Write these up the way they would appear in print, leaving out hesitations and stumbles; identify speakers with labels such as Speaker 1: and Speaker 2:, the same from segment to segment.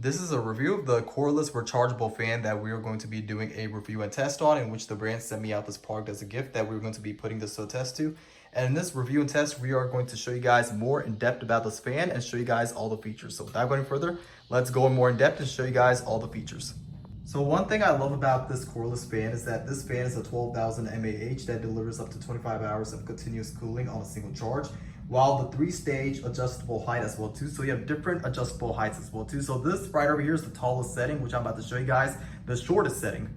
Speaker 1: This is a review of the cordless rechargeable fan that we are going to be doing a review and test on, in which the brand sent me out this product as a gift that we're going to be putting this to a test to. And in this review and test, we are going to show you guys more in depth about this fan and show you guys all the features. So without going further, let's go more in depth and show you guys all the features. So one thing I love about this cordless fan is that this fan is a 12,000 mAh that delivers up to 25 hours of continuous cooling on a single charge, while the 3-stage adjustable height as well too. So you have different adjustable heights as well too. So this right over here is the tallest setting, which I'm about to show you guys the shortest setting.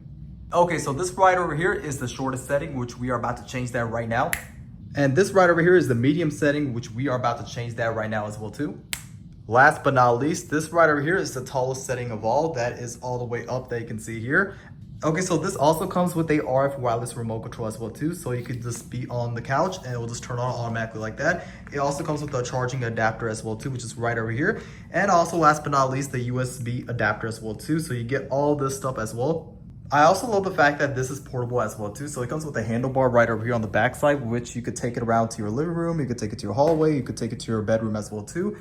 Speaker 1: Okay, so this right over here is the shortest setting, which we are about to change that right now. And this right over here is the medium setting, which we are about to change that right now as well too. Last but not least, this right over here is the tallest setting of all. That is all the way up that you can see here. Okay, so this also comes with a RF wireless remote control as well too. So you could just be on the couch and it will just turn on automatically like that. It also comes with a charging adapter as well too, which is right over here. And also last but not least, the USB adapter as well too. So you get all this stuff as well. I also love the fact that this is portable as well too. So it comes with a handlebar right over here on the back side, which you could take it around to your living room. You could take it to your hallway. You could take it to your bedroom as well too.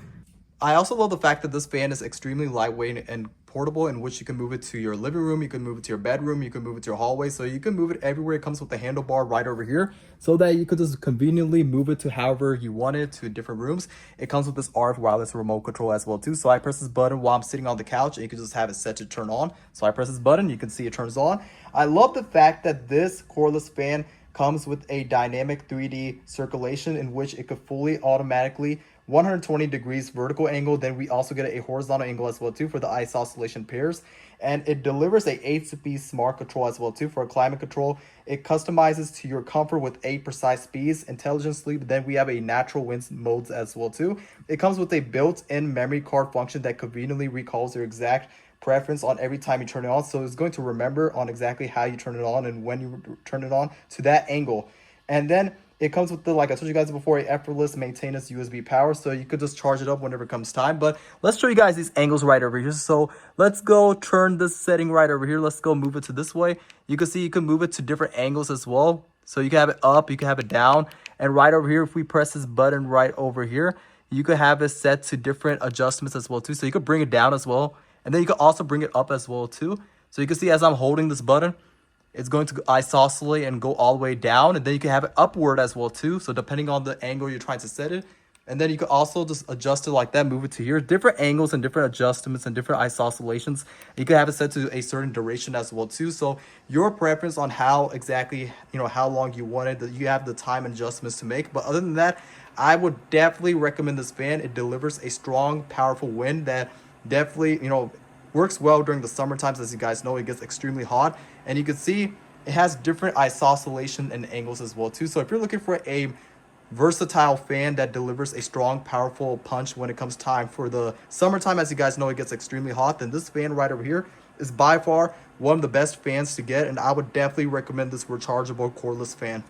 Speaker 1: I also love the fact that this fan is extremely lightweight and portable, in which you can move it to your living room, you can move it to your bedroom, you can move it to your hallway, so you can move it everywhere. It comes with the handlebar right over here so that you could just conveniently move it to however you want it, to different rooms. It comes with this RF wireless remote control as well too. So I press this button while I'm sitting on the couch and you can just have it set to turn on. So I press this button, you can see it turns on. I love the fact that this cordless fan comes with a dynamic 3D circulation, in which it could fully automatically 120 degrees vertical angle. Then we also get a horizontal angle as well too for the ice oscillation pairs, and it delivers a 8-speed smart control as well too for climate control. It customizes to your comfort with 8 precise speeds, intelligent sleep. Then we have a natural wind modes as well too. It comes with a built-in memory card function that conveniently recalls your exact preference on every time you turn it on. So it's going to remember on exactly how you turn it on and when you turn it on to that angle. And then it comes with the, like I told you guys before, a effortless maintenance USB power, so you could just charge it up whenever it comes time. But let's show you guys these angles right over here. So let's go turn this setting right over here. Let's go move it to this way. You can see you can move it to different angles as well. So you can have it up, you can have it down. And right over here, if we press this button right over here, you could have it set to different adjustments as well too. So you could bring it down as well. And then you can also bring it up as well too. So you can see as I'm holding this button, it's going to isosceles and go all the way down, and then you can have it upward as well too. So depending on the angle you're trying to set it, and then you can also just adjust it like that, move it to here, different angles and different adjustments and different isoscelations. You can have it set to a certain duration as well too. So your preference on how exactly, how long you want it, that you have the time adjustments to make. But other than that, I would definitely recommend this fan. It delivers a strong, powerful wind that definitely, works well during the summer times. As you guys know, it gets extremely hot, and you can see it has different isoscelation and angles as well too. So if you're looking for a versatile fan that delivers a strong, powerful punch when it comes time for the summertime, as you guys know, it gets extremely hot, then this fan right over here is by far one of the best fans to get, and I would definitely recommend this rechargeable cordless fan.